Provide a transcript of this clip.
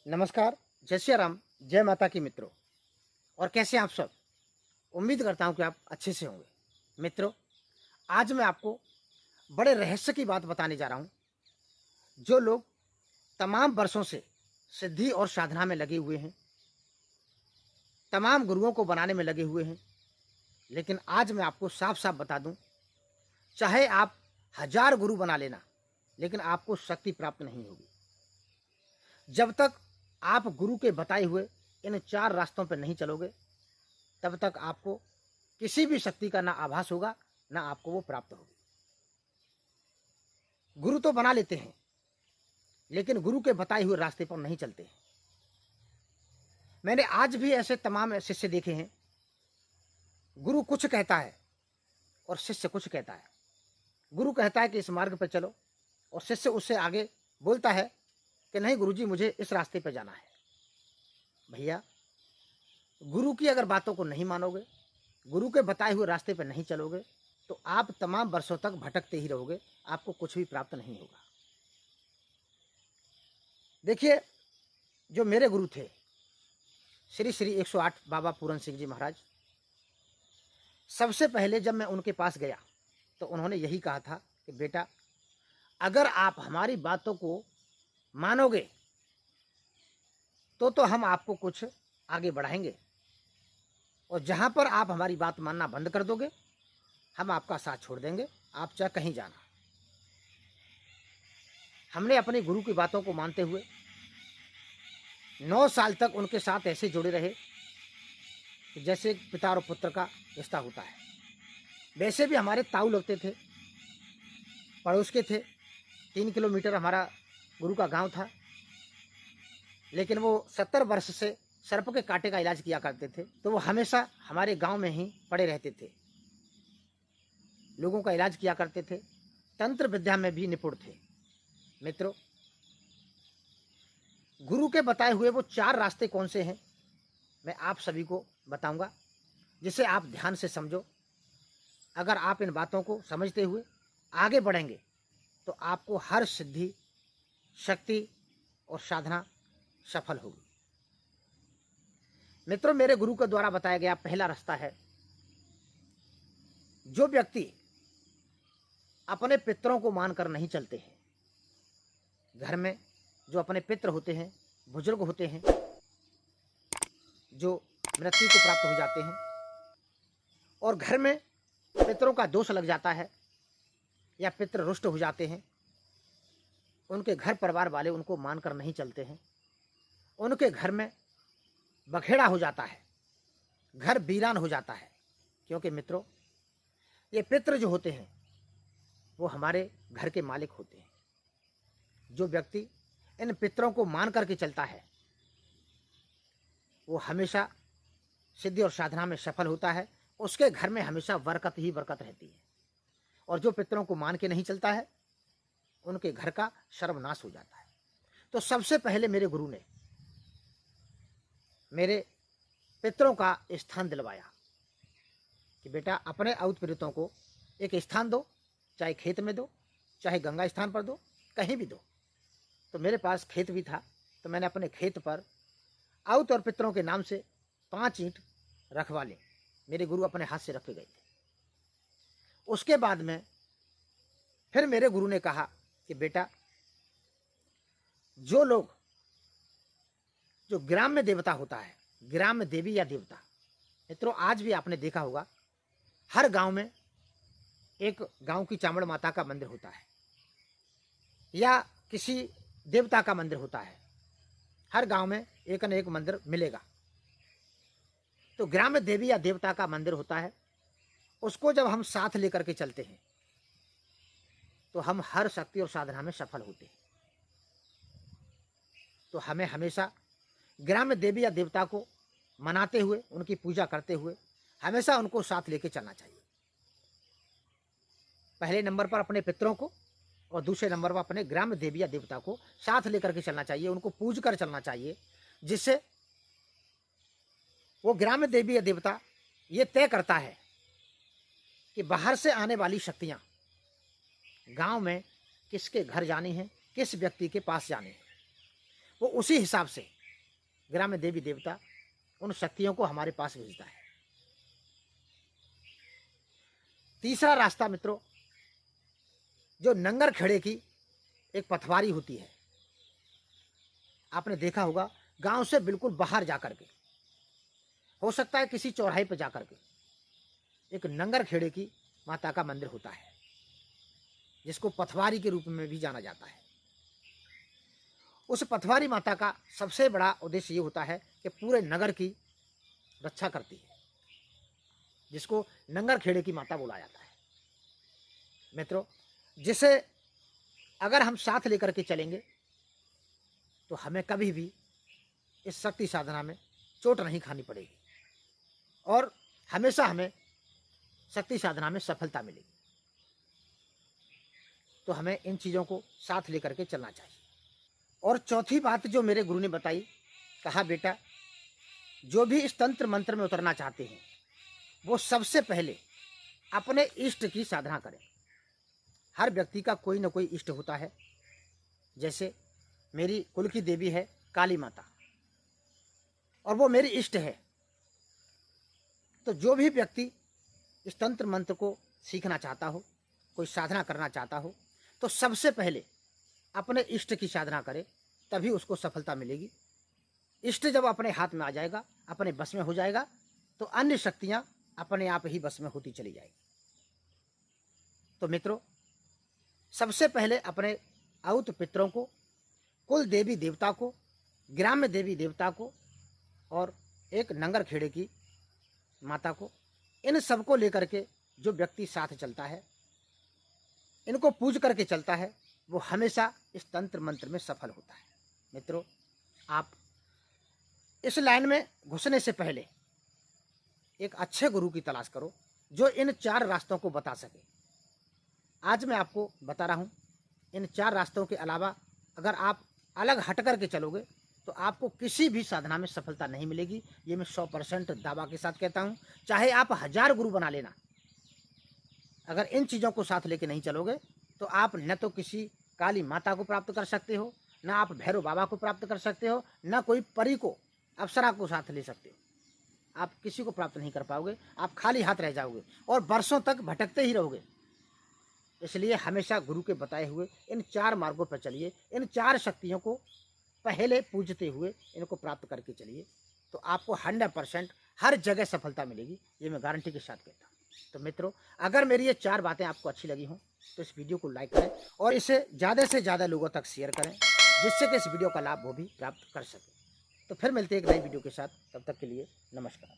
नमस्कार, जय श्री राम, जय माता की मित्रों। और कैसे हैं आप सब? उम्मीद करता हूं कि आप अच्छे से होंगे। मित्रों, आज मैं आपको बड़े रहस्य की बात बताने जा रहा हूं। जो लोग तमाम वर्षों से सिद्धि और साधना में लगे हुए हैं, तमाम गुरुओं को बनाने में लगे हुए हैं, लेकिन आज मैं आपको साफ साफ बता दूं, चाहे आप 1000 गुरु बना लेना, लेकिन आपको शक्ति प्राप्त नहीं होगी जब तक आप गुरु के बताए हुए इन 4 रास्तों पर नहीं चलोगे। तब तक आपको किसी भी शक्ति का ना आभास होगा, ना आपको वो प्राप्त होगी। गुरु तो बना लेते हैं, लेकिन गुरु के बताए हुए रास्ते पर नहीं चलते हैं। मैंने आज भी ऐसे तमाम शिष्य देखे हैं, गुरु कुछ कहता है और शिष्य कुछ कहता है। गुरु कहता है कि इस मार्ग पर चलो, और शिष्य उससे आगे बोलता है कि नहीं गुरुजी, मुझे इस रास्ते पर जाना है। भैया, गुरु की अगर बातों को नहीं मानोगे, गुरु के बताए हुए रास्ते पर नहीं चलोगे, तो आप तमाम वर्षों तक भटकते ही रहोगे, आपको कुछ भी प्राप्त नहीं होगा। देखिए, जो मेरे गुरु थे श्री श्री 108 बाबा पूरन सिंह जी महाराज, सबसे पहले जब मैं उनके पास गया तो उन्होंने यही कहा था कि बेटा, अगर आप हमारी बातों को मानोगे तो हम आपको कुछ आगे बढ़ाएंगे, और जहां पर आप हमारी बात मानना बंद कर दोगे, हम आपका साथ छोड़ देंगे, आप चाहे कहीं जाना। हमने अपने गुरु की बातों को मानते हुए 9 साल तक उनके साथ ऐसे जुड़े रहे कि जैसे पिता और पुत्र का रिश्ता होता है। वैसे भी हमारे ताऊ लगते थे, पड़ोस के थे। 3 किलोमीटर हमारा गुरु का गांव था, लेकिन वो 70 वर्ष से सर्प के कांटे का इलाज किया करते थे, तो वो हमेशा हमारे गांव में ही पड़े रहते थे, लोगों का इलाज किया करते थे, तंत्र विद्या में भी निपुण थे। मित्रों, गुरु के बताए हुए वो 4 रास्ते कौन से हैं, मैं आप सभी को बताऊंगा, जिसे आप ध्यान से समझो। अगर आप इन बातों को समझते हुए आगे बढ़ेंगे तो आपको हर सिद्धि, शक्ति और साधना सफल होगी। मित्रों, मेरे गुरु के द्वारा बताया गया पहला रास्ता है, जो व्यक्ति अपने पितरों को मानकर नहीं चलते हैं, घर में जो अपने पितर होते हैं, बुजुर्ग होते हैं, जो मृत्यु को प्राप्त हो जाते हैं, और घर में पितरों का दोष लग जाता है या पितर रुष्ट हो जाते हैं, उनके घर परिवार वाले उनको मानकर नहीं चलते हैं, उनके घर में बखेड़ा हो जाता है, घर वीरान हो जाता है। क्योंकि मित्रों, ये पितर जो होते हैं वो हमारे घर के मालिक होते हैं। जो व्यक्ति इन पितरों को मान करके चलता है वो हमेशा सिद्धि और साधना में सफल होता है, उसके घर में हमेशा बरकत ही बरकत रहती है। और जो पितरों को मान के नहीं चलता है, उनके घर का सर्वनाश हो जाता है। तो सबसे पहले मेरे गुरु ने मेरे पितरों का स्थान दिलवाया कि बेटा, अपने अवतप्रेतों को एक स्थान दो, चाहे खेत में दो, चाहे गंगा स्थान पर दो, कहीं भी दो। तो मेरे पास खेत भी था, तो मैंने अपने खेत पर आउत और पितरों के नाम से 5 ईंट रखवा ली। मेरे गुरु अपने हाथ से रखे गए थे। उसके बाद में फिर मेरे गुरु ने कहा कि बेटा, जो लोग, जो ग्राम्य देवता होता है, ग्राम्य देवी या देवता, मित्रों आज भी आपने देखा होगा, हर गांव में एक गांव की चामुंड माता का मंदिर होता है या किसी देवता का मंदिर होता है। हर गांव में एक न एक मंदिर मिलेगा। तो ग्राम्य देवी या देवता का मंदिर होता है, उसको जब हम साथ लेकर के चलते हैं तो हम हर शक्ति और साधना में सफल होते हैं। तो हमें हमेशा ग्राम्य देवी या देवता को मनाते हुए, उनकी पूजा करते हुए हमेशा उनको साथ लेके चलना चाहिए। पहले नंबर पर अपने पितरों को और दूसरे नंबर पर अपने ग्राम्य देवी या देवता को साथ लेकर के चलना चाहिए, उनको पूज कर चलना चाहिए, जिससे वो ग्राम्य देवी या देवता ये तय करता है कि बाहर से आने वाली शक्तियां गांव में किसके घर जानी है, किस व्यक्ति के पास जाने हैं। वो उसी हिसाब से ग्राम्य देवी देवता उन शक्तियों को हमारे पास भेजता है। तीसरा रास्ता मित्रों, जो नंगर खेड़े की एक पथवारी होती है, आपने देखा होगा गांव से बिल्कुल बाहर जाकर के, हो सकता है किसी चौराहे पर जाकर के, एक नंगर खेड़े की माता का मंदिर होता है, जिसको पथवारी के रूप में भी जाना जाता है। उस पथवारी माता का सबसे बड़ा उद्देश्य ये होता है कि पूरे नगर की रक्षा करती है, जिसको नंगर खेड़े की माता बोला जाता है। मित्रों, जिसे अगर हम साथ लेकर के चलेंगे तो हमें कभी भी इस शक्ति साधना में चोट नहीं खानी पड़ेगी और हमेशा हमें शक्ति साधना में सफलता मिलेगी। तो हमें इन चीज़ों को साथ लेकर के चलना चाहिए। और चौथी बात जो मेरे गुरु ने बताई, कहा बेटा जो भी इस तंत्र मंत्र में उतरना चाहते हैं वो सबसे पहले अपने इष्ट की साधना करें। हर व्यक्ति का कोई ना कोई इष्ट होता है। जैसे मेरी कुल की देवी है काली माता और वो मेरी इष्ट है। तो जो भी व्यक्ति इस तंत्र मंत्र को सीखना चाहता हो, कोई साधना करना चाहता हो, तो सबसे पहले अपने इष्ट की साधना करे, तभी उसको सफलता मिलेगी। इष्ट जब अपने हाथ में आ जाएगा, अपने बस में हो जाएगा, तो अन्य शक्तियां अपने आप ही बस में होती चली जाएगी। तो मित्रों, सबसे पहले अपने आउत पितरों को, कुल देवी देवता को, ग्राम्य देवी देवता को और एक नंगर खेड़े की माता को, इन सबको लेकर के जो व्यक्ति साथ चलता है, इनको पूज करके चलता है, वो हमेशा इस तंत्र मंत्र में सफल होता है। मित्रों, आप इस लाइन में घुसने से पहले एक अच्छे गुरु की तलाश करो जो इन 4 रास्तों को बता सके। आज मैं आपको बता रहा हूँ, इन 4 रास्तों के अलावा अगर आप अलग हट कर के चलोगे तो आपको किसी भी साधना में सफलता नहीं मिलेगी। ये मैं 100% दावा के साथ कहता हूँ। चाहे आप 1000 गुरु बना लेना, अगर इन चीज़ों को साथ लेके नहीं चलोगे तो आप न तो किसी काली माता को प्राप्त कर सकते हो, न आप भैरव बाबा को प्राप्त कर सकते हो, न कोई परी को, अप्सरा को साथ ले सकते हो। आप किसी को प्राप्त नहीं कर पाओगे, आप खाली हाथ रह जाओगे और बरसों तक भटकते ही रहोगे। इसलिए हमेशा गुरु के बताए हुए इन 4 मार्गों पर चलिए। इन 4 शक्तियों को पहले पूजते हुए इनको प्राप्त करके चलिए, तो आपको 100% हर जगह सफलता मिलेगी। ये मैं गारंटी के साथ कहता हूँ। तो मित्रों, अगर मेरी ये 4 बातें आपको अच्छी लगी हों तो इस वीडियो को लाइक करें और इसे ज़्यादा से ज़्यादा लोगों तक शेयर करें, जिससे कि इस वीडियो का लाभ वो भी प्राप्त कर सकें। तो फिर मिलते हैं एक नई वीडियो के साथ। तब तक के लिए नमस्कार।